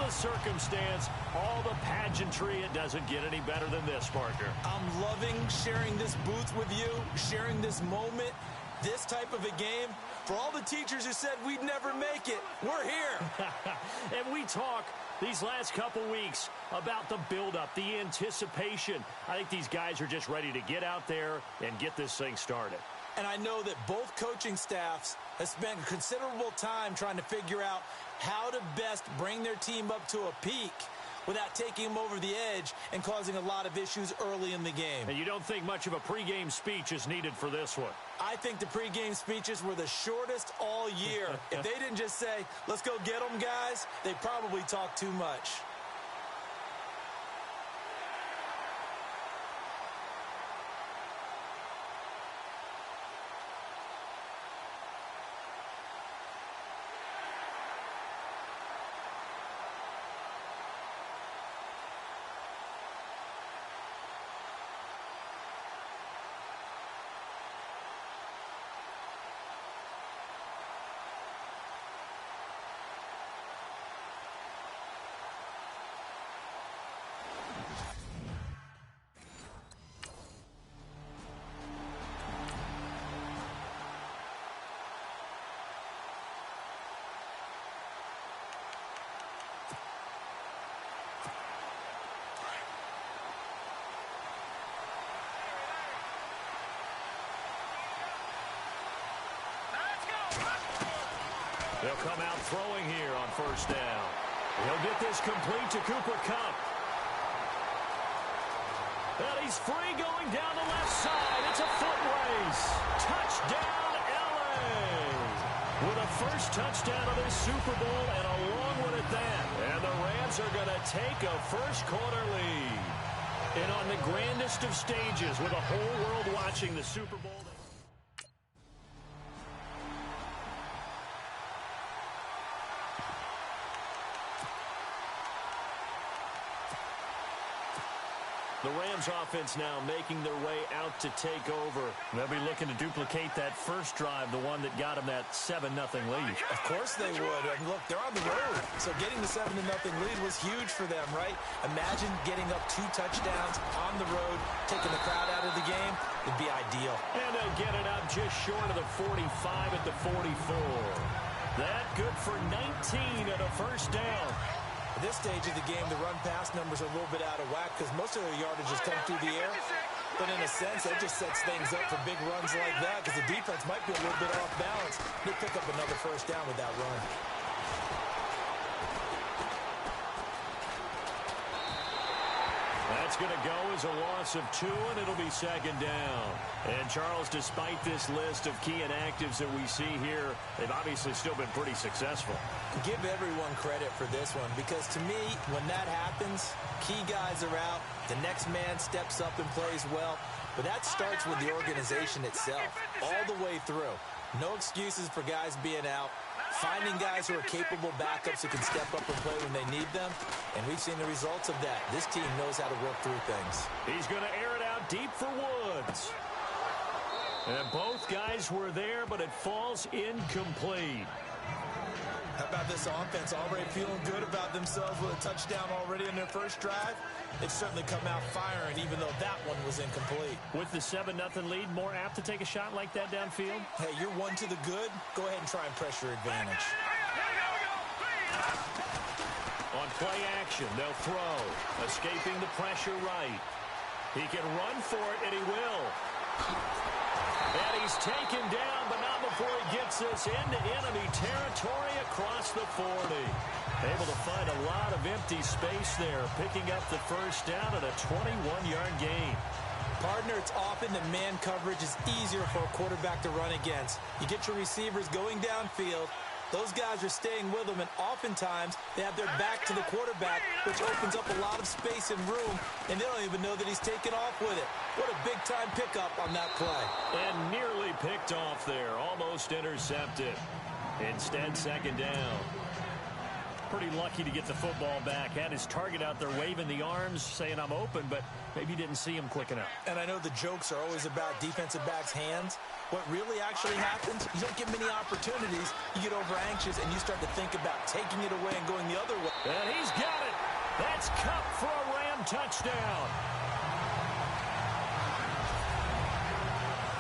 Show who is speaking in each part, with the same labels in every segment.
Speaker 1: the circumstance, all the pageantry, it doesn't get any better than this, partner.
Speaker 2: I'm loving sharing this booth with you, sharing this moment, this type of a game. For all the teachers who said we'd never make it, we're here.
Speaker 1: And we talk these last couple weeks about the buildup, the anticipation. I think these guys are just ready to get out there and get this thing started.
Speaker 2: And I know that both coaching staffs have spent considerable time trying to figure out how to best bring their team up to a peak without taking them over the edge and causing a lot of issues early in the game.
Speaker 1: And you don't think much of a pregame speech is needed for this one?
Speaker 2: I think the pregame speeches were the shortest all year. If they didn't just say, let's go get them, guys, they probably talked too much.
Speaker 1: They'll come out throwing here on first down. He'll get this complete to Cooper Kupp. And he's free going down the left side. It's a foot race. Touchdown, LA. With a first touchdown of this Super Bowl and a long one at that. And the Rams are going to take a first quarter lead. And on the grandest of stages with the whole world watching the Super Bowl. The Rams offense now making their way out to take over. They'll be looking to duplicate that first drive, the one that got them that 7-0 lead.
Speaker 2: Of course they would. And look, they're on the road. So getting the 7-0 lead was huge for them, right? Imagine getting up 2 touchdowns on the road, taking the crowd out of the game. It'd be ideal.
Speaker 1: And they'll get it up just short of the 45 at the 44. That good for 19 at a first down.
Speaker 2: At this stage of the game, the run-pass numbers are a little bit out of whack because most of their yardage has come through the air. But in a sense, that just sets things up for big runs like that because the defense might be a little bit off balance. They pick up another first down with that run.
Speaker 1: That's going to go as a loss of 2, and it'll be second down. And, Charles, despite this list of key inactives that we see here, they've obviously still been pretty successful.
Speaker 2: Give everyone credit for this one because, to me, when that happens, key guys are out, the next man steps up and plays well. But that starts with the organization itself, all the way through. No excuses for guys being out. Finding guys who are capable backups who can step up and play when they need them. And we've seen the results of that. This team knows how to work through things.
Speaker 1: He's going to air it out deep for Woods. And both guys were there, but it falls incomplete.
Speaker 2: How about this offense already feeling good about themselves with a touchdown already in their first drive? It's certainly come out firing, even though that one was incomplete.
Speaker 1: With the 7-0 lead, more apt to take a shot like that downfield?
Speaker 2: Hey, you're 1 to the good. Go ahead and try and press your advantage.
Speaker 1: On play action, they'll throw. Escaping the pressure right. He can run for it, and he will. And he's taken down, but not before he gets this into enemy territory across the 40. Able to find a lot of empty space there, picking up the first down at a 21-yard gain.
Speaker 2: Partner, it's often that man coverage is easier for a quarterback to run against. You get your receivers going downfield. Those guys are staying with them, and oftentimes they have their back to the quarterback, which opens up a lot of space and room, and they don't even know that he's taken off with it. What a big-time pickup on that play.
Speaker 1: And nearly picked off there, almost intercepted. Instead, second down. Pretty lucky to get the football back. Had his target out there waving the arms, saying I'm open, but maybe didn't see him quick enough.
Speaker 2: And I know the jokes are always about defensive backs' hands. What really actually happens, you don't get many opportunities. You get over anxious, and you start to think about taking it away and going the other way.
Speaker 1: And he's Kupp for a Ram touchdown.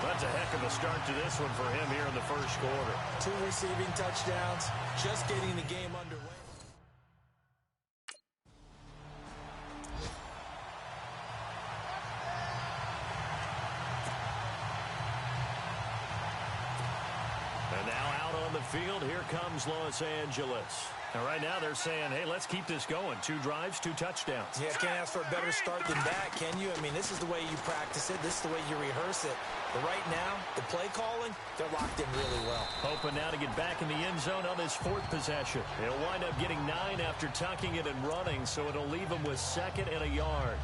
Speaker 1: That's a heck of a start to this one for him here in the first quarter.
Speaker 2: 2 receiving touchdowns, just getting the game underway.
Speaker 1: And now out on the field, here comes Los Angeles. And right now they're saying, hey, let's keep this going. 2 drives, 2 touchdowns.
Speaker 2: Yeah, can't ask for a better start than that, can you? I mean, this is the way you practice it. This is the way you rehearse it. But right now, the play calling, they're locked in really well.
Speaker 1: Hoping now to get back in the end zone on this 4th possession. He'll wind up getting 9 after tucking it and running, so it'll leave him with 2nd and a yard.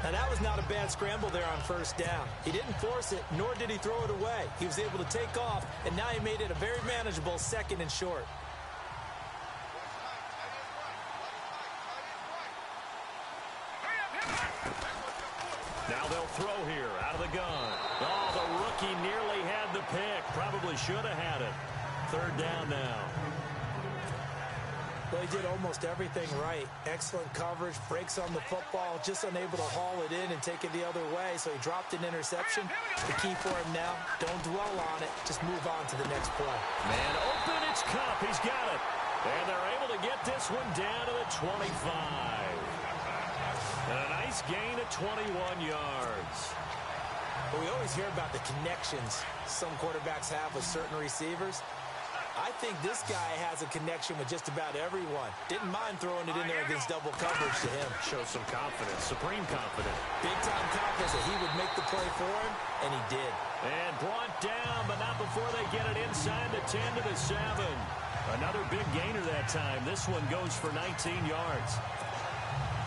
Speaker 2: Now, that was not a bad scramble there on 1st down. He didn't force it, nor did he throw it away. He was able to take off, and now he made it a very manageable 2nd and short.
Speaker 1: Now they'll throw here out of the gun. Oh, the rookie nearly had the pick. Probably should have had it. 3rd down now.
Speaker 2: Well, he did almost everything right. Excellent coverage, breaks on the football, just unable to haul it in and take it the other way, so he dropped an interception. The key for him now, don't dwell on it, just move on to the next play.
Speaker 1: Man open, it's Kupp. He's got it. And they're able to get this one down to the 25. And a nice gain of 21 yards.
Speaker 2: Well, we always hear about the connections some quarterbacks have with certain receivers. I think this guy has a connection with just about everyone. Didn't mind throwing it in there against double coverage to him.
Speaker 1: Shows some confidence, supreme confidence.
Speaker 2: Big-time confidence that he would make the play for him, and he did.
Speaker 1: And brought down, but not before they get it inside the 10 to the 7. Another big gainer that time. This one goes for 19 yards.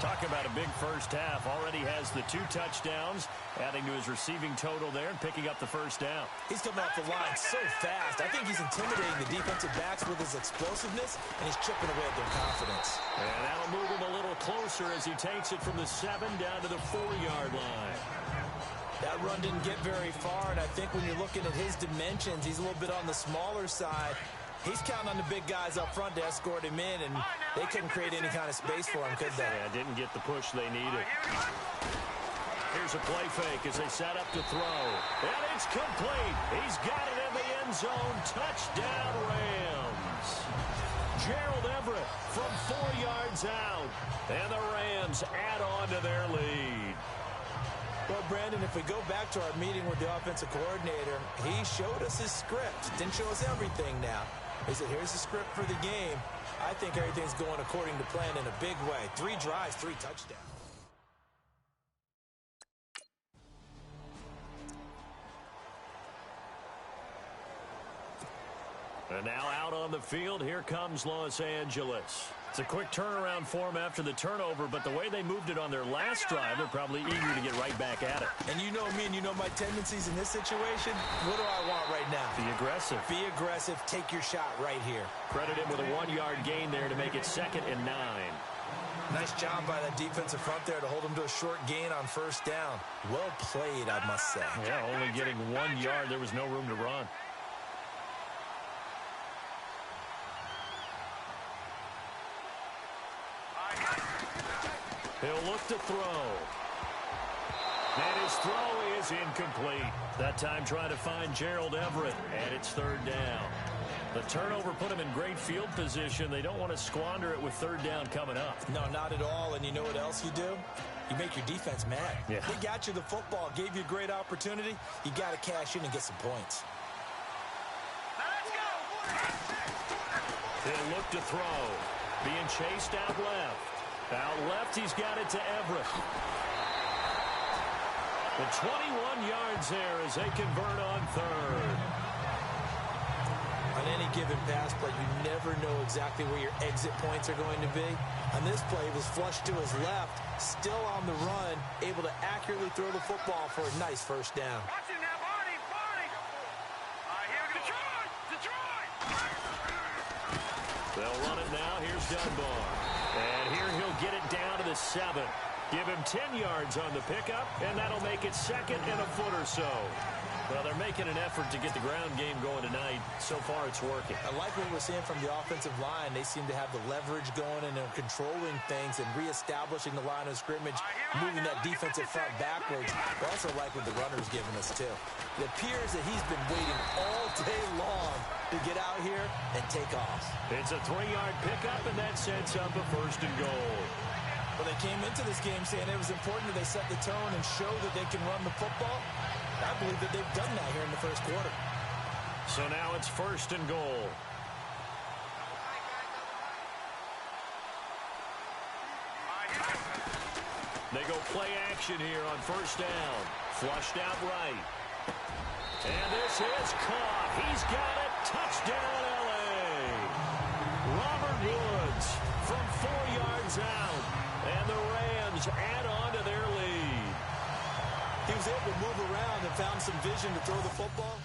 Speaker 1: Talk about a big first half. Already has the 2 touchdowns, adding to his receiving total there and picking up the 1st down.
Speaker 2: He's coming off the line so fast. I think he's intimidating the defensive backs with his explosiveness, and he's chipping away at their confidence.
Speaker 1: And that'll move him a little closer as he takes it from the 7 down to the 4-yard line.
Speaker 2: That run didn't get very far, and I think when you're looking at his dimensions, he's a little bit on the smaller side. He's counting on the big guys up front to escort him in, and they couldn't create any kind of space for him, could they?
Speaker 1: Yeah, didn't get the push they needed. Here's a play fake as they set up to throw. And it's complete. He's got it in the end zone. Touchdown, Rams. Gerald Everett from 4 yards out. And the Rams add on to their lead.
Speaker 2: Well, Brandon, if we go back to our meeting with the offensive coordinator, he showed us his script. Didn't show us everything now. He said, here's the script for the game. I think everything's going according to plan in a big way. 3 drives, 3 touchdowns.
Speaker 1: And now out on the field, here comes Los Angeles. It's a quick turnaround for them after the turnover, but the way they moved it on their last drive, they're probably eager to get right back at it.
Speaker 2: And you know me and you know my tendencies in this situation. What do I want right now?
Speaker 1: Be aggressive.
Speaker 2: Be aggressive. Take your shot right here.
Speaker 1: Credit him with a 1-yard gain there to make it 2nd and 9.
Speaker 2: Nice job by that defensive front there to hold him to a short gain on 1st down. Well played, I must say.
Speaker 1: Yeah, only getting 1 yard. There was no room to run. He'll look to throw. And his throw is incomplete. That time trying to find Gerald Everett, and it's 3rd down. The turnover put him in great field position. They don't want to squander it with 3rd down coming up.
Speaker 2: No, not at all. And you know what else you do? You make your defense mad.
Speaker 1: Yeah.
Speaker 2: They got you the football, gave you a great opportunity. You got to cash in and get some points.
Speaker 1: He'll look to throw. Being chased out left. Out left, he's got it to Everett. The 21 yards there as they convert on 3rd.
Speaker 2: On any given pass play, you never know exactly where your exit points are going to be. On this play, he was flushed to his left, still on the run, able to accurately throw the football for a nice 1st down.
Speaker 1: They'll run it now. Here's Dunbar. And here he'll get it down to the 7. Give him 10 yards on the pickup, and that'll make it second and a foot or so. Well, they're making an effort to get the ground game going tonight. So far, it's working.
Speaker 2: I like what we're seeing from the offensive line. They seem to have the leverage going, and they're controlling things and reestablishing the line of scrimmage, moving that defensive front backwards. I also like what the runner's giving us, too. It appears that he's been waiting all day long to get out here and take off.
Speaker 1: It's a 3-yard pickup, and that sets up a first and goal.
Speaker 2: Well, they came into this game saying it was important that they set the tone and show that they can run the football. I believe that they've done that here in the first quarter.
Speaker 1: So now it's first and goal. They go play action here on first down. Flushed out right. And this is caught. He's got it. Touchdown, L.A. Robert Woods from 4 yards out. And the Rams add on to their lead.
Speaker 2: He was able to move around and found some vision to throw the football.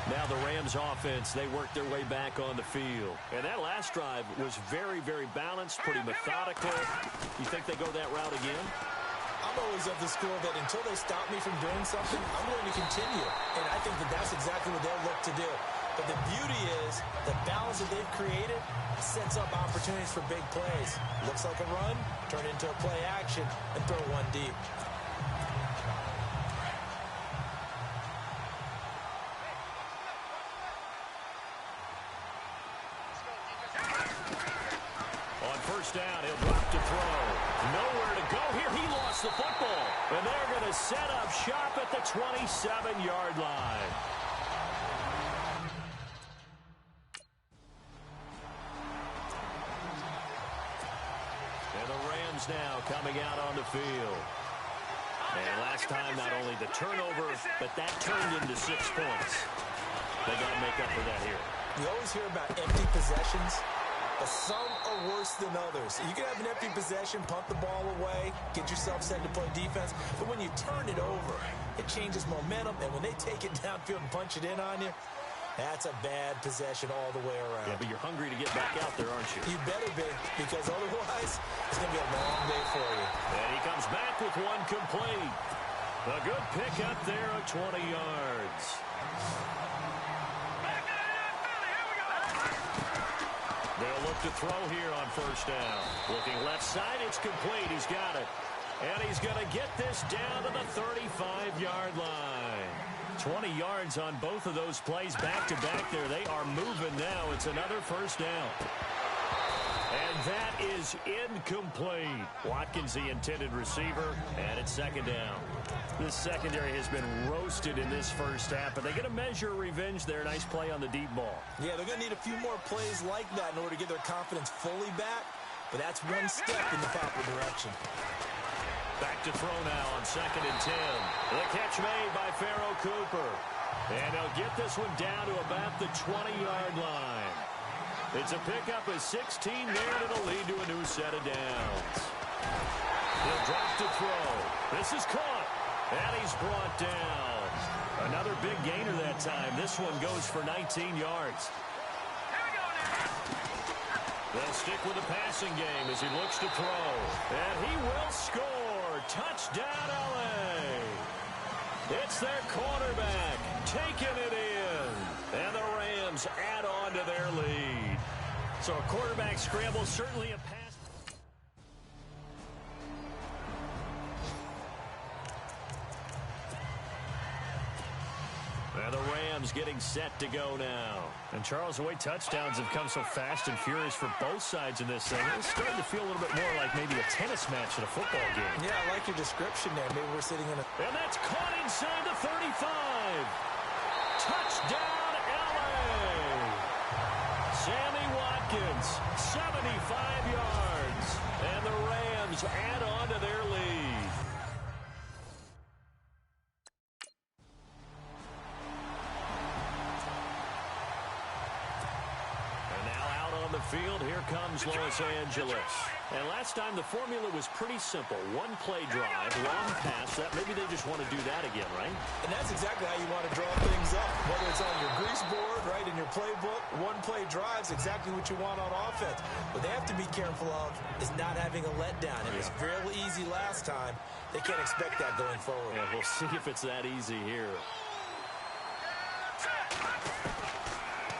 Speaker 1: Now the Rams offense, they work their way back on the field. And that last drive was very, very balanced, pretty methodical. You think they go that route again?
Speaker 2: I'm always of the school that until they stop me from doing something, I'm going to continue. And I think that that's exactly what they'll look to do. But the beauty is the balance that they've created sets up opportunities for big plays. Looks like a run, turn into a play action, and throw one deep.
Speaker 1: On first down, he'll drop to throw. Nowhere to go here. He lost the football. And they're going to set up shop at the 27-yard line. And the Rams now coming out on the field. And last time, not only the turnover, but that turned into 6 points. They got to make up for that here.
Speaker 2: You always hear about empty possessions, but some are worse than others. You can have an empty possession, punt the ball away, get yourself set to play defense, but when you turn it over, it changes momentum, and when they take it downfield and punch it in on you, that's a bad possession all the way around.
Speaker 1: Yeah, but you're hungry to get back out there, aren't you?
Speaker 2: You better be, because otherwise, it's going to be a long day for you.
Speaker 1: And he comes back with one complete. A good pickup there at 20 yards. They'll look to throw here on first down. Looking left side, it's complete. He's got it. And he's going to get this down to the 35-yard line. 20 yards on both of those plays back-to-back there. They are moving now. It's another first down. And that is incomplete. Watkins, the intended receiver, and it's second down. This secondary has been roasted in this first half, but they're going to measure revenge there. Nice play on the deep ball.
Speaker 2: Yeah, they're going to need a few more plays like that in order to get their confidence fully back, but that's one step in the proper direction.
Speaker 1: Back to throw now on second and 10. The catch made by Pharoh Cooper. And they'll get this one down to about the 20-yard line. It's a pickup of 16 there, and it'll lead to a new set of downs. He'll drop to throw. This is caught, and he's brought down. Another big gainer that time. This one goes for 19 yards. They'll stick with the passing game as he looks to throw. And he will score. Touchdown, L.A. It's their quarterback taking it in. And the Rams add on to their lead. So a quarterback scramble, certainly a pass. And the Rams getting set to go now. And Charles, the way touchdowns have come so fast and furious for both sides in this thing, it's starting to feel a little bit more like maybe a tennis match in a football game.
Speaker 2: Yeah, I like your description there. Maybe we're sitting in a...
Speaker 1: And that's caught inside the 35. Touchdown, L.A. Sammy Watkins, 75 yards. And the Rams add on to their lead. Field, here comes Los Angeles. And last time the formula was pretty simple. One play drive, long pass. Maybe they just want to do that again, right?
Speaker 2: And that's exactly how you want to draw things up. Whether it's on your grease board, right, in your playbook, one play drive is exactly what you want on offense. What they have to be careful of is not having a letdown. It was fairly easy last time. They can't expect that going forward.
Speaker 1: Yeah, we'll see if it's that easy here.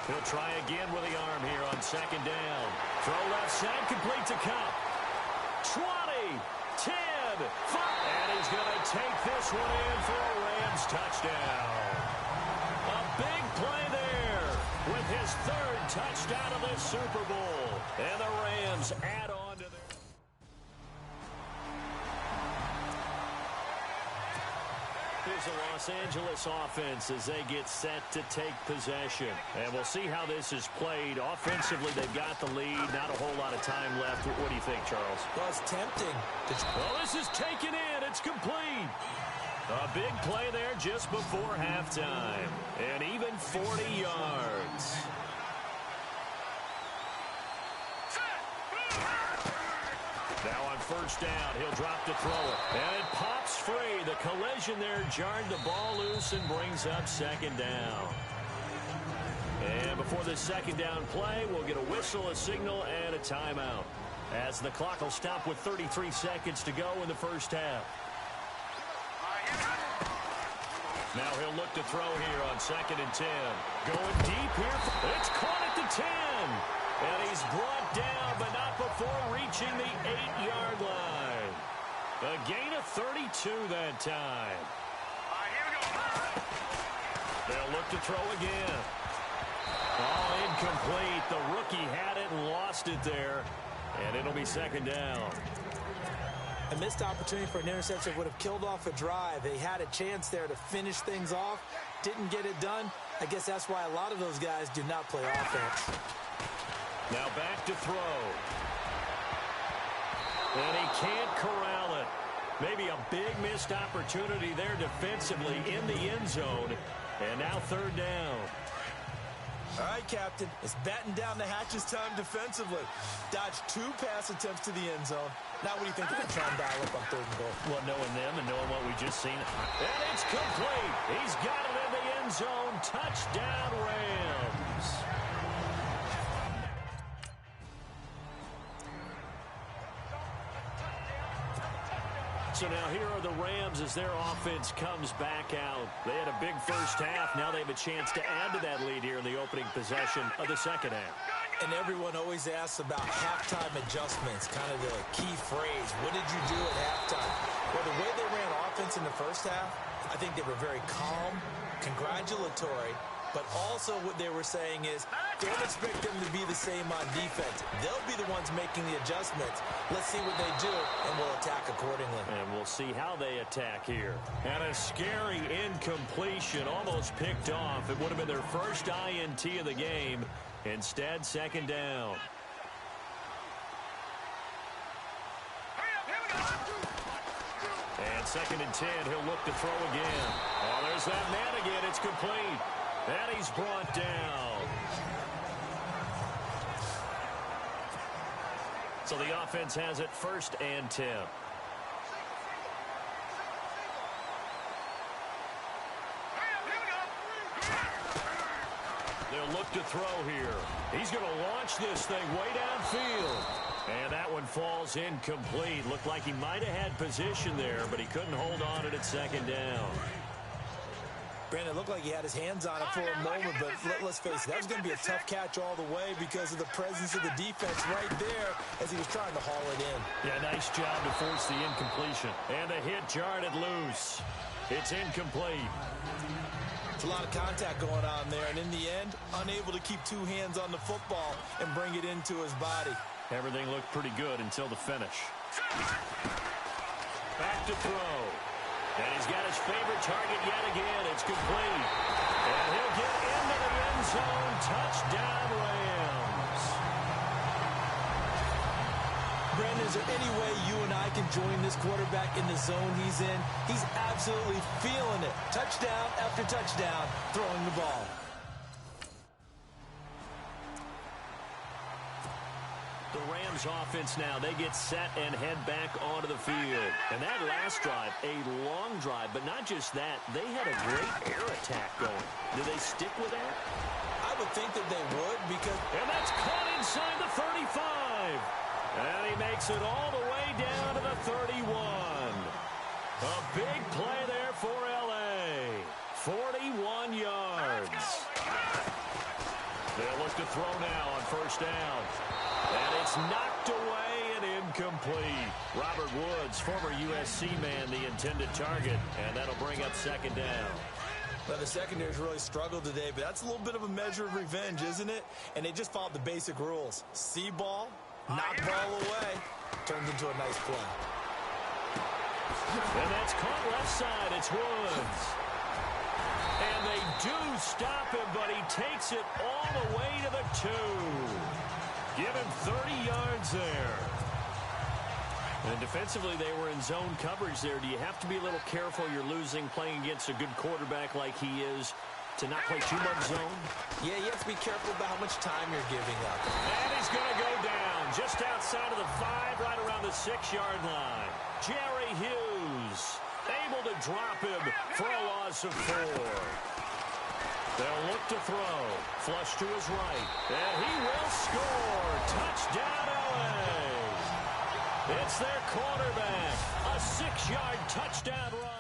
Speaker 1: He'll try again with the arm here on second down. Throw left side, complete to Kupp. 20, 10, 5. And he's going to take this one in for a Rams touchdown. A big play there with his third touchdown of this Super Bowl. And the Rams add on to their... Here's the Los Angeles offense as they get set to take possession. And we'll see how this is played. Offensively, they've got the lead. Not a whole lot of time left. What do you think, Charles?
Speaker 2: Well, it's tempting.
Speaker 1: Well, this is taken in. It's complete. A big play there just before halftime. And even 40 yards. Now on first down, he'll drop to throw it. And it pops free. The collision there jarred the ball loose and brings up second down. And before this second down play, we'll get a whistle, a signal, and a timeout. As the clock will stop with 33 seconds to go in the first half. Now he'll look to throw here on second and 10. Going deep here. It's caught at the 10. And he's brought down, but not before reaching the 8-yard line. A gain of 32 that time. They'll look to throw again. All incomplete. The rookie had it and lost it there. And it'll be second down.
Speaker 2: A missed opportunity for an interception would have killed off a drive. They had a chance there to finish things off. Didn't get it done. I guess that's why a lot of those guys do not play offense.
Speaker 1: Now back to throw. And he can't corral it. Maybe a big missed opportunity there defensively in the end zone. And now third down.
Speaker 2: All right, Captain. It's batten down the hatches time defensively. Dodged 2 pass attempts to the end zone. Now what do you think they're going to try and dial up on third and goal?
Speaker 1: Well, knowing them and knowing what we just seen. And it's complete. He's got it in the end zone. Touchdown, Rams. So now here are the Rams as their offense comes back out. They had a big first half. Now they have a chance to add to that lead here in the opening possession of the second half.
Speaker 2: And everyone always asks about halftime adjustments, kind of the key phrase. What did you do at halftime? Well, the way they ran offense in the first half, I think they were very calm, congratulatory, but also what they were saying is, don't expect them to be the same on defense. They'll be the ones making the adjustments. Let's see what they do, and we'll attack accordingly.
Speaker 1: And we'll see how they attack here. And a scary incompletion, almost picked off. It would have been their first INT of the game. Instead, second down. And second and 10, he'll look to throw again. Oh, there's that man again. It's complete. And he's brought down. So the offense has it first and 10. They'll look to throw here. He's going to launch this thing way downfield. And that one falls incomplete. Looked like he might have had position there, but he couldn't hold on it at second down.
Speaker 2: Brandon, it looked like he had his hands on it for a moment, but let's face it, that was going to be a tough catch all the way because of the presence of the defense right there as he was trying to haul it in.
Speaker 1: Yeah, nice job to force the incompletion. And the hit jarred it loose. It's incomplete.
Speaker 2: It's a lot of contact going on there, and in the end, unable to keep 2 hands on the football and bring it into his body.
Speaker 1: Everything looked pretty good until the finish. Back to throw. And he's got his favorite target yet again. It's complete. And he'll get into the end zone. Touchdown, Rams.
Speaker 2: Brandon, is there any way you and I can join this quarterback in the zone he's in? He's absolutely feeling it. Touchdown after touchdown, throwing the ball.
Speaker 1: The Rams offense now, they get set and head back onto the field. And that last drive, a long drive, but not just that, they had a great air attack going. Do they stick with that?
Speaker 2: I would think that they would because...
Speaker 1: And that's caught inside the 35. And he makes it all the way down to the 31. A big play there for L.A. 41 yards. They'll look to throw now on first down. And it's knocked away and incomplete. Robert Woods, former USC man, the intended target. And that'll bring up second down.
Speaker 2: Well, the secondary's really struggled today, but that's a little bit of a measure of revenge, isn't it? And they just followed the basic rules. See ball, knock ball away. Turns into a nice play.
Speaker 1: And that's caught left side. It's Woods. And they do stop him, but he takes it all the way to the 2. Give him 30 yards there. And defensively, they were in zone coverage there. Do you have to be a little careful? You're losing playing against a good quarterback like he is to not play too much zone?
Speaker 2: Yeah, you have to be careful about how much time you're giving up.
Speaker 1: And he's going to go down just outside of the 5, right around the 6-yard line. Jerry Hughes able to drop him for a loss of 4. They'll look to throw. Flush to his right. And he will score. Touchdown, L.A. It's their quarterback. A 6-yard touchdown run.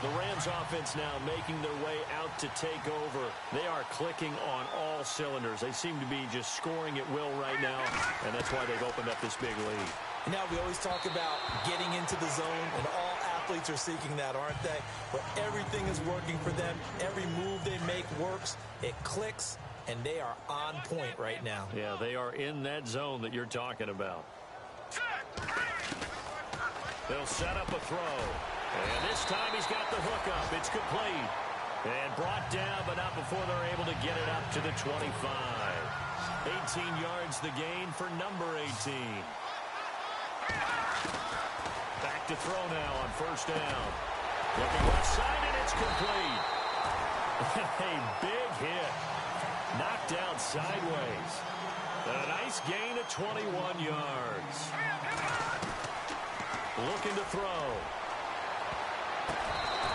Speaker 1: The Rams offense now making their way out to take over. They are clicking on all cylinders. They seem to be just scoring at will right now, and that's why they've opened up this big lead.
Speaker 2: Now, we always talk about getting into the zone, and all athletes are seeking that, aren't they? Where everything is working for them. Every move they make works. It clicks, and they are on point right now.
Speaker 1: Yeah, they are in that zone that you're talking about. They'll set up a throw. And this time he's got the hook up. It's complete. And brought down, but not before they're able to get it up to the 25. 18 yards the gain for number 18. Back to throw now on first down. Looking left side, and it's complete. A big hit. Knocked down sideways. And a nice gain of 21 yards. Looking to throw.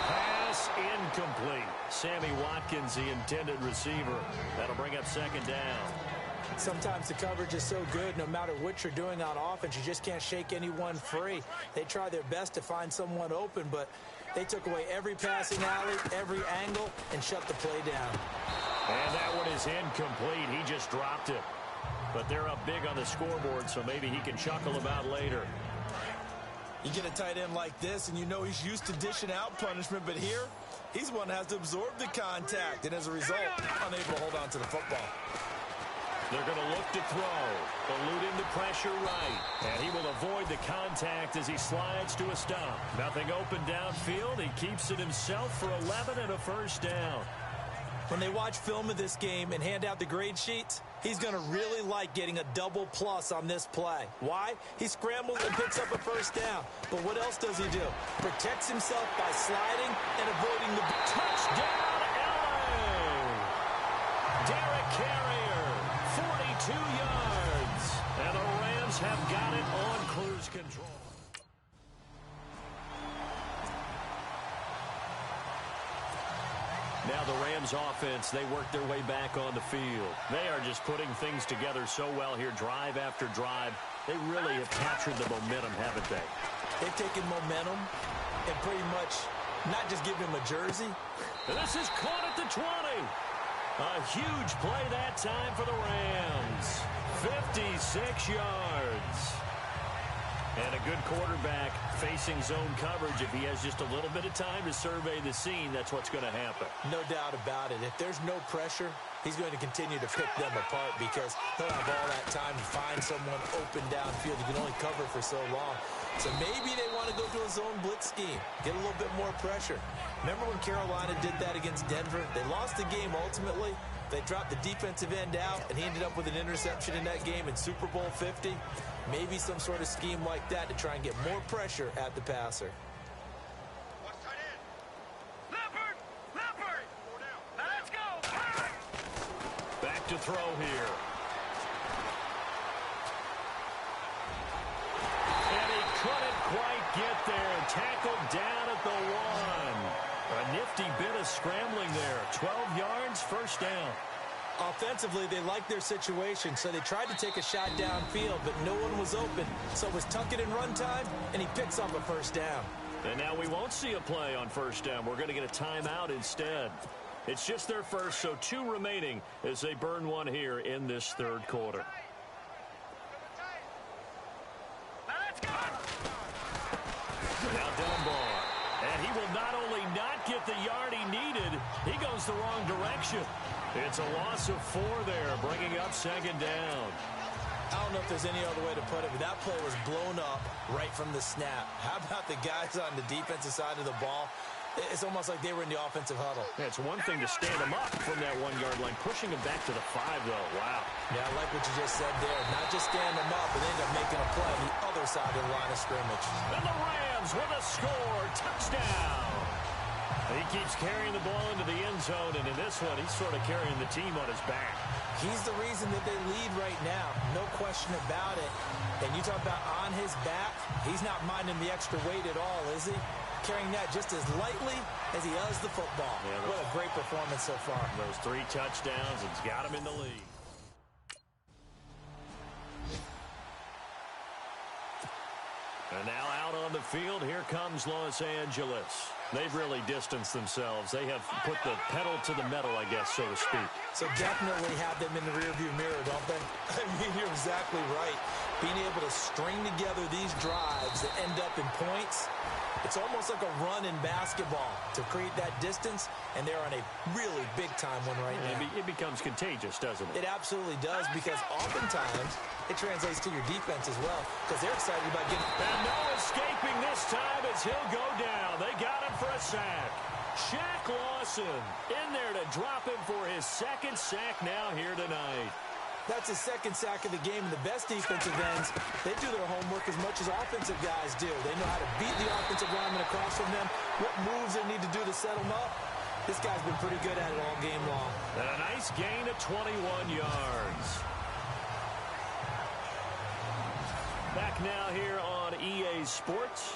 Speaker 1: Pass incomplete. Sammy Watkins, the intended receiver. That'll bring up second down.
Speaker 2: Sometimes the coverage is so good, no matter what you're doing on offense, you just can't shake anyone free. They try their best to find someone open, but they took away every passing alley, every angle, and shut the play down.
Speaker 1: And that one is incomplete. He just dropped it. But they're up big on the scoreboard, so maybe he can chuckle about later.
Speaker 2: You get a tight end like this, and you know he's used to dishing out punishment, but here, he's one that has to absorb the contact, and as a result, unable to hold on to the football.
Speaker 1: They're going to look to throw. Eluding the pressure right. And he will avoid the contact as he slides to a stop. Nothing open downfield. He keeps it himself for 11 and a first down.
Speaker 2: When they watch film of this game and hand out the grade sheets, he's going to really like getting a double plus on this play. Why? He scrambles and picks up a first down. But what else does he do? Protects himself by sliding and avoiding the
Speaker 1: touchdown, L.A. Derek Carrier, 42 yards. And the Rams have got it on cruise control. Now the Rams offense, they work their way back on the field. They are just putting things together so well here, drive after drive. They really have captured the momentum, haven't they?
Speaker 2: They've taken momentum and pretty much not just given him a jersey.
Speaker 1: And this is caught at the 20. A huge play that time for the Rams. 56 yards. And a good quarterback facing zone coverage. If he has just a little bit of time to survey the scene, that's what's going to happen.
Speaker 2: No doubt about it. If there's no pressure, he's going to continue to pick them apart because he'll have all that time to find someone open downfield. He can only cover for so long. So maybe they want to go to a zone blitz scheme, get a little bit more pressure. Remember when Carolina did that against Denver? They lost the game ultimately. They dropped the defensive end out, and he ended up with an interception in that game in Super Bowl 50. Maybe some sort of scheme like that to try and get more pressure at the passer.
Speaker 1: to throw here. And he couldn't quite get there. Tackled down at the 1. A nifty bit of scrambling there. 12 yards, first down.
Speaker 2: Offensively, they liked their situation, so they tried to take a shot downfield, but no one was open. So it was tuck it and run time, and he picks up a first down.
Speaker 1: And now we won't see a play on first down. We're going to get a timeout instead. It's just their first, so 2 remaining as they burn one here in this third quarter. Now Dunbar. And he will not only not get the yard he needed, he goes the wrong direction. It's a loss of 4 there, bringing up second down.
Speaker 2: I don't know if there's any other way to put it, but that play was blown up right from the snap. How about the guys on the defensive side of the ball? It's almost like they were in the offensive huddle.
Speaker 1: Yeah, it's one thing to stand them up from that 1-yard line, pushing them back to the 5, though. Wow.
Speaker 2: Yeah, I like what you just said there. Not just stand them up, but they end up making a play on the other side of the line of scrimmage.
Speaker 1: And the Rams with a score, touchdown. He keeps carrying the ball into the end zone, and in this one, he's sort of carrying the team on his back.
Speaker 2: He's the reason that they lead right now. No question about it. And you talk about on his back, he's not minding the extra weight at all, is he? Carrying that just as lightly as he does the football. Yeah, what a great performance so far.
Speaker 1: Those 3 touchdowns, it's got him in the lead. And now out on the field, here comes Los Angeles. They've really distanced themselves. They have put the pedal to the metal, I guess, so to speak.
Speaker 2: So definitely have them in the rearview mirror, don't they? I mean, you're exactly right. Being able to string together these drives that end up in points, it's almost like a run in basketball to create that distance, and they're on a really big-time one right now.
Speaker 1: It becomes contagious, doesn't it?
Speaker 2: It absolutely does, because oftentimes it translates to your defense as well, because they're excited about getting...
Speaker 1: And no escaping this time as he'll go down. They got him for a sack. Shaq Lawson in there to drop him for his 2nd sack now here tonight.
Speaker 2: That's his 2nd sack of the game. And the best defensive ends, they do their homework as much as offensive guys do. They know how to beat the offensive lineman across from them, what moves they need to do to set them up. This guy's been pretty good at it all game long.
Speaker 1: And a nice gain of 21 yards. Back now here on EA Sports.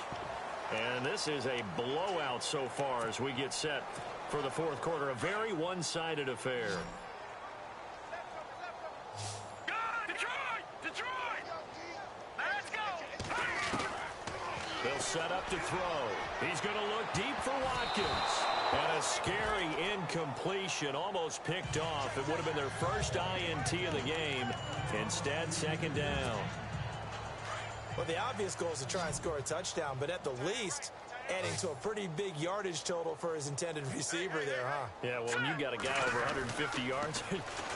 Speaker 1: And this is a blowout so far as we get set for the 4th quarter. A very one-sided affair. They'll set up to throw. He's going to look deep for Watkins. And a scary incompletion, almost picked off. It would have been their first INT of the game. Instead, 2nd down.
Speaker 2: Well, the obvious goal is to try and score a touchdown, but at the least, adding to a pretty big yardage total for his intended receiver there, huh?
Speaker 1: Yeah, well, when you got a guy over 150 yards,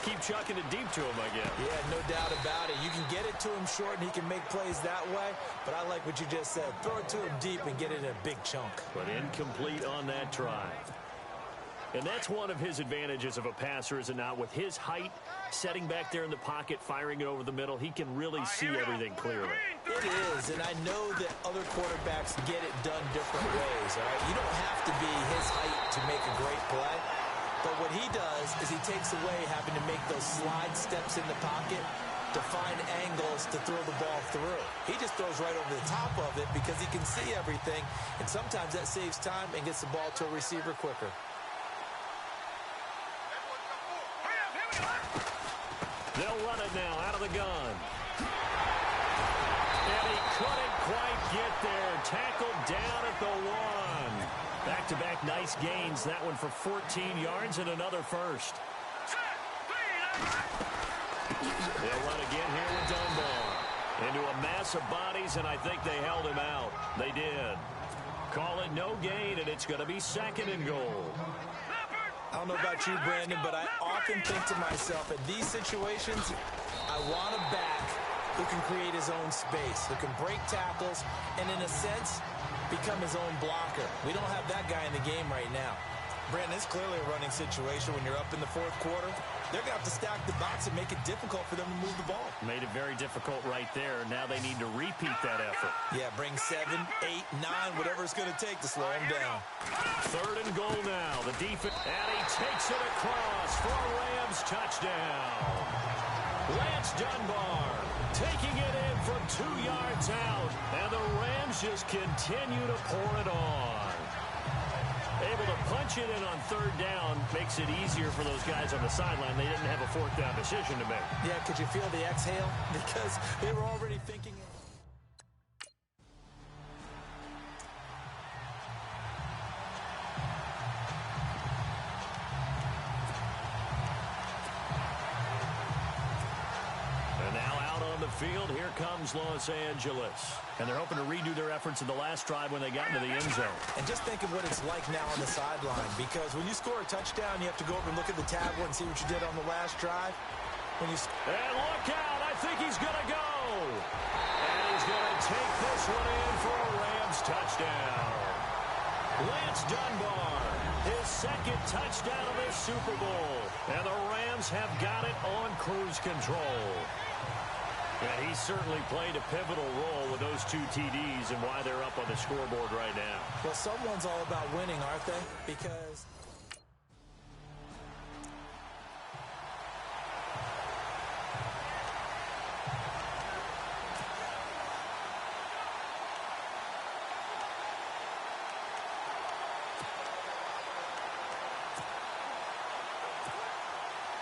Speaker 1: keep chucking it deep to him, I guess.
Speaker 2: Yeah, no doubt about it. You can get it to him short, and he can make plays that way, but I like what you just said. Throw it to him deep and get it in a big chunk.
Speaker 1: But incomplete on that try. And that's one of his advantages of a passer, is it not? With his height, setting back there in the pocket, firing it over the middle, he can really see everything clearly.
Speaker 2: It is, and I know that other quarterbacks get it done different ways, all right? You don't have to be his height to make a great play, but what he does is he takes away having to make those slide steps in the pocket to find angles to throw the ball through. He just throws right over the top of it because he can see everything, and sometimes that saves time and gets the ball to a receiver quicker.
Speaker 1: They'll run it now out of the gun. And he couldn't quite get there. Tackled down at the 1. Back-to-back nice gains. That one for 14 yards and another first. They'll run again here with Dunbar. Into a mass of bodies, and I think they held him out. They did. Call it no gain, and it's going to be 2nd and goal.
Speaker 2: I don't know about you, Brandon, but I often think to myself, in these situations, I want a back who can create his own space, who can break tackles, and in a sense, become his own blocker. We don't have that guy in the game right now. Brandon, it's clearly a running situation when you're up in the 4th quarter. they're going to have to stack the box and make it difficult for them to move the ball.
Speaker 1: Made it very difficult right there. Now they need to repeat that effort.
Speaker 2: Yeah, bring 7, 8, 9, whatever it's going to take to slow them down.
Speaker 1: 3rd and goal now. The defense, and he takes it across for a Rams touchdown. Lance Dunbar taking it in from 2 yards out, and the Rams just continue to pour it on. Able to punch it in on 3rd down makes it easier for those guys on the sideline. They didn't have a 4th down decision to make.
Speaker 2: Yeah, could you feel the exhale? Because they were already thinking.
Speaker 1: And now out on the field, here comes Los Angeles. And they're hoping to redo their efforts in the last drive when they got into the end zone.
Speaker 2: And just think of what it's like now on the sideline, because when you score a touchdown, you have to go over and look at the tablet and see what you did on the last drive. And
Speaker 1: look out! I think he's going to go! And he's going to take this one in for a Rams touchdown. Lance Dunbar, his 2nd touchdown of this Super Bowl. And the Rams have got it on cruise control. And he certainly played a pivotal role with those 2 TDs and why they're up on the scoreboard right now.
Speaker 2: Well, someone's all about winning, aren't they? Because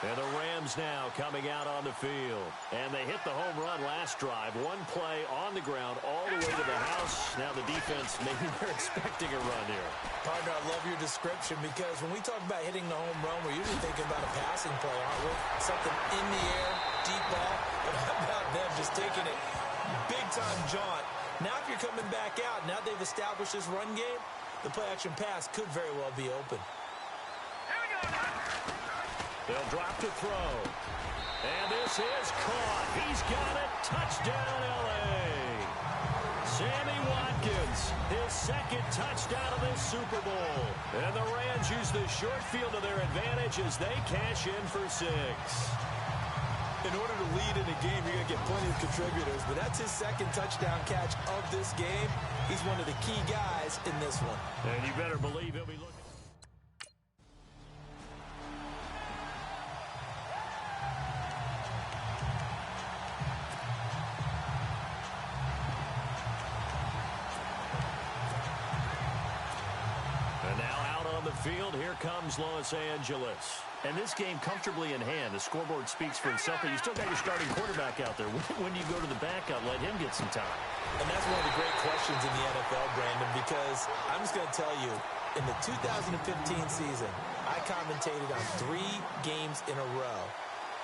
Speaker 1: and the Rams now coming out on the field. And they hit the home run last drive. 1 play on the ground all the way to the house. Now the defense, maybe they're expecting a run here.
Speaker 2: Partner, I love your description, because when we talk about hitting the home run, we're usually thinking about a passing play, aren't we? Something in the air, deep ball. But how about them just taking it big-time jaunt? Now if you're coming back out, now they've established this run game, the play-action pass could very well be open.
Speaker 1: They'll drop to throw. And this is caught. He's got it. Touchdown, L.A. Sammy Watkins, his 2nd touchdown of this Super Bowl. And the Rams use the short field to their advantage as they cash in for 6.
Speaker 2: In order to lead in a game, you're going to get plenty of contributors. But that's his 2nd touchdown catch of this game. He's one of the key guys in this one.
Speaker 1: And you better believe he'll be looking. Field, here comes Los Angeles. And this game comfortably in hand. The scoreboard speaks for itself, but you still got your starting quarterback out there. When do you go to the backup, let him get some time?
Speaker 2: And that's one of the great questions in the NFL, Brandon, because I'm just going to tell you, in the 2015 season, I commentated on 3 games in a row.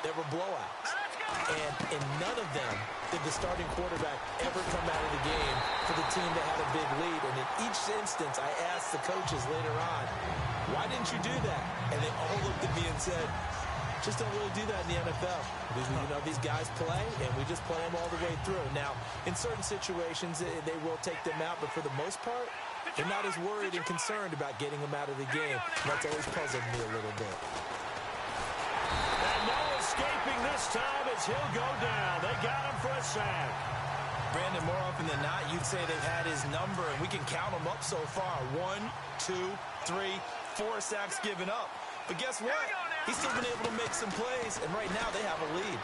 Speaker 2: There were blowouts. And in none of them did the starting quarterback ever come out of the game for the team that had a big lead. And in each instance, I asked the coaches later on, why didn't you do that? And they all looked at me and said, just don't really do that in the NFL. You know, these guys play, and we just play them all the way through. Now, in certain situations, they will take them out, but for the most part, they're not as worried and concerned about getting them out of the game. And that's always puzzled me a little bit.
Speaker 1: And no escaping this time as he'll go down. They got him for a sack.
Speaker 2: Brandon, more often than not, you'd say they've had his number, and we can count them up so far. 1, 2, 3, 4 sacks given up. But guess what? He's still been able to make some plays, and right now they have a lead.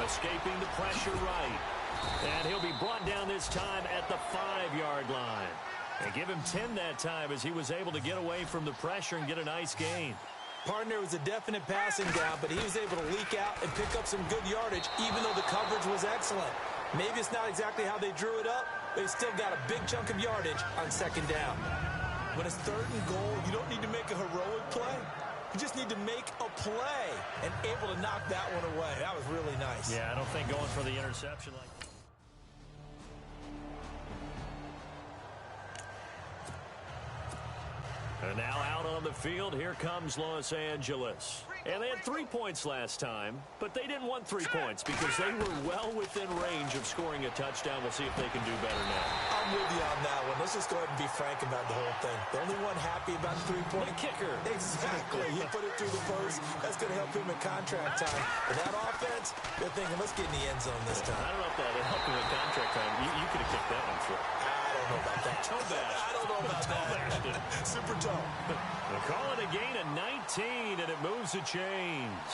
Speaker 1: Escaping the pressure right. And he'll be brought down this time at the 5-yard line. And give him 10 that time as he was able to get away from the pressure and get a nice gain.
Speaker 2: Partner, was a definite passing down, but he was able to leak out and pick up some good yardage, even though the coverage was excellent. Maybe it's not exactly how they drew it up, but he still got a big chunk of yardage on 2nd down. When it's 3rd and goal, you don't need to make a heroic play. You just need to make a play and able to knock that one away. That was really nice.
Speaker 1: Yeah, I don't think going for the interception like that. And now out on the field, here comes Los Angeles. And they had 3 points last time, but they didn't want 3 points because they were well within range of scoring a touchdown. We'll see if they can do better now.
Speaker 2: I'm with you on that one. Let's just go ahead and be frank about the whole thing. The only one happy about the 3-point
Speaker 1: kicker.
Speaker 2: Exactly. He put it through the post. That's going to help him in contract time. But that offense, they're thinking, let's get in the end zone this time.
Speaker 1: I don't know if that helped him in contract time. You could have kicked that one for.
Speaker 2: I don't know about that.
Speaker 1: Toe bash.
Speaker 2: I don't know about that. Super toe.
Speaker 1: They'll call it a gain of 19, and it moves the chains.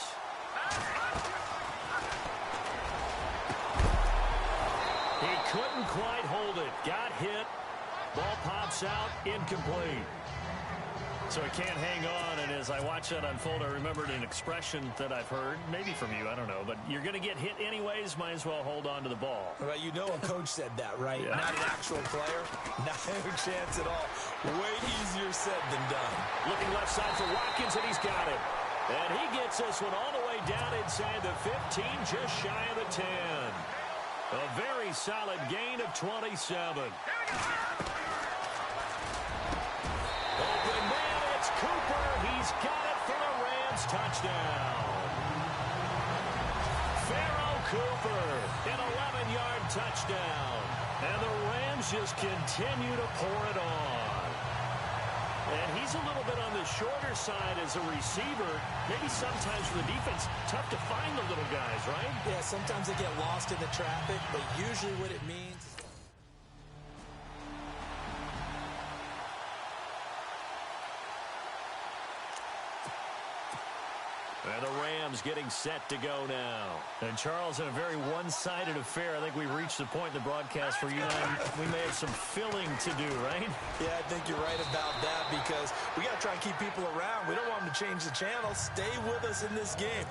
Speaker 1: He couldn't quite hold it. Got hit. Ball pops out. Incomplete. So he can't hang on, and as I watch that unfold, I remembered an expression that I've heard, maybe from you, I don't know, but you're going to get hit anyways, might as well hold on to the ball.
Speaker 2: Well, you know a coach said that, right?
Speaker 1: Yeah.
Speaker 2: Not an actual player. Not a chance at all. Way easier said than done.
Speaker 1: Looking left side for Watkins, and he's got it. And he gets this one all the way down inside the 15, just shy of the 10. A very solid gain of 27. Open man, it's Cooper. He's got it for the Rams touchdown. Pharaoh Cooper, an 11-yard touchdown. And the Rams just continue to pour it on. And he's a little bit on the shorter side as a receiver. Maybe sometimes for the defense, tough to find the little guys, right?
Speaker 2: Yeah, sometimes they get lost in the traffic, but usually what it means is
Speaker 1: and the Rams getting set to go now. And Charles, in a very one-sided affair, I think we've reached the point in the broadcast where we may have some filling to do, right?
Speaker 2: Yeah, I think you're right about that because we got to try and keep people around. We don't want them to change the channel. Stay with us in this game.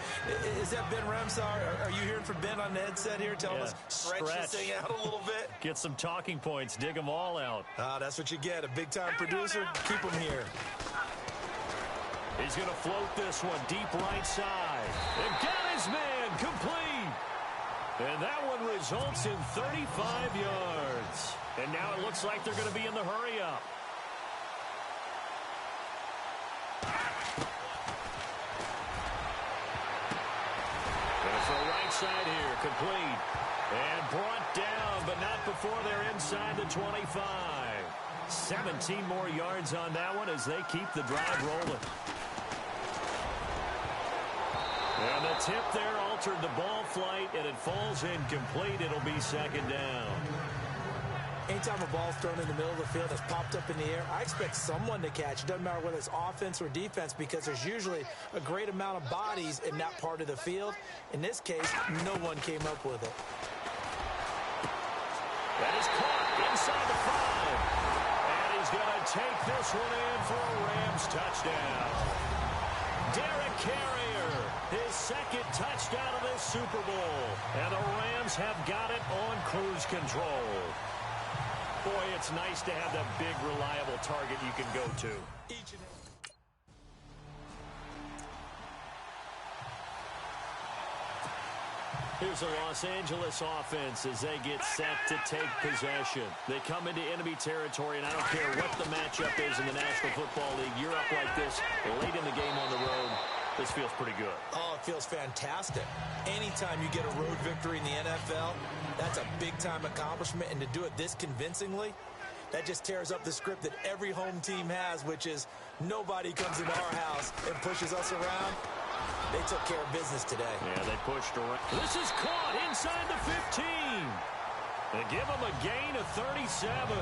Speaker 2: Is that Ben Ramsar? Are you hearing from Ben on the headset here telling us stretch this thing out a little bit?
Speaker 1: Get some talking points. Dig them all out.
Speaker 2: That's what you get. A big-time producer. Keep them here.
Speaker 1: He's going to float this one deep right side. And got his man complete. And that one results in 35 yards. And now it looks like they're going to be in the hurry-up. And for a right side here, complete. And brought down, but not before they're inside the 25. 17 more yards on that one as they keep the drive rolling. And the tip there altered the ball flight, and it falls incomplete. It'll be second down.
Speaker 2: Anytime a ball's thrown in the middle of the field that's popped up in the air, I expect someone to catch. It doesn't matter whether it's offense or defense because there's usually a great amount of bodies in that part of the field. In this case, no one came up with it.
Speaker 1: That is caught inside the 5. And he's going to take this one in for a Rams touchdown. Derek Carrier, his second touchdown of this Super Bowl. And the Rams have got it on cruise control. Boy, it's nice to have that big, reliable target you can go to. Here's the Los Angeles offense as they get set to take possession. They come into enemy territory, and I don't care what the matchup is in the National Football League. You're up like this late in the game on the road. This feels pretty good.
Speaker 2: Oh, it feels fantastic. Anytime you get a road victory in the NFL, that's a big-time accomplishment. And to do it this convincingly, that just tears up the script that every home team has, which is nobody comes into our house and pushes us around. They took care of business today.
Speaker 1: Yeah, they pushed around. This is caught inside the 15. They give them a gain of 37.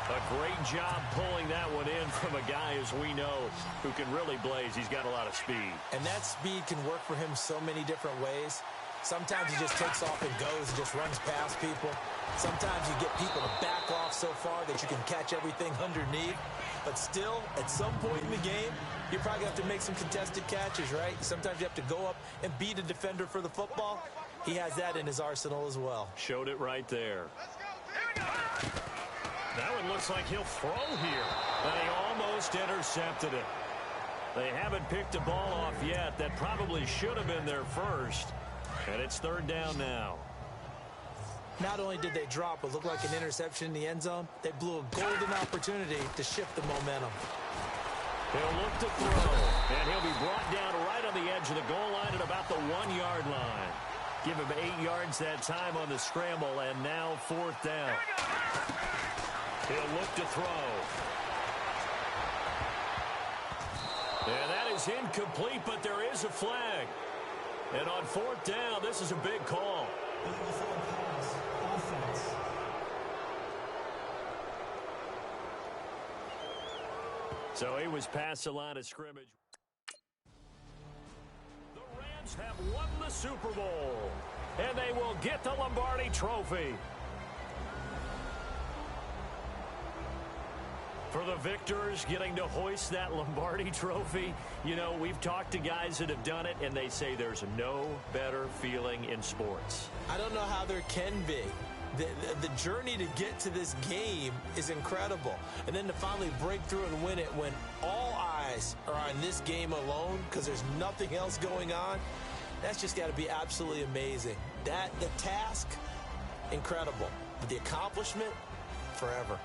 Speaker 1: A great job pulling that one in from a guy, as we know, who can really blaze. He's got a lot of speed.
Speaker 2: And that speed can work for him so many different ways. Sometimes he just takes off and goes and just runs past people. Sometimes you get people to back off so far that you can catch everything underneath. But still, at some point in the game, you probably have to make some contested catches, right? Sometimes you have to go up and beat a defender for the football. He has that in his arsenal as well.
Speaker 1: Showed it right there. That one looks like he'll throw here. And he almost intercepted it. They haven't picked a ball off yet. That probably should have been their first. And it's third down now.
Speaker 2: Not only did they drop what looked like an interception in the end zone, they blew a golden opportunity to shift the momentum.
Speaker 1: He'll look to throw, and he'll be brought down right on the edge of the goal line at about the 1-yard line. Give him 8 yards that time on the scramble, and now 4th down. He'll look to throw. And that is incomplete, but there is a flag. And on 4th down, this is a big call. So he was past the line of scrimmage. The Rams have won the Super Bowl, and they will get the Lombardi Trophy. For the victors getting to hoist that Lombardi Trophy, you know, we've talked to guys that have done it, and they say there's no better feeling in sports.
Speaker 2: I don't know how there can be. The journey to get to this game is incredible. And then to finally break through and win it when all eyes are on this game alone because there's nothing else going on, that's just got to be absolutely amazing. The task, incredible. But the accomplishment, forever.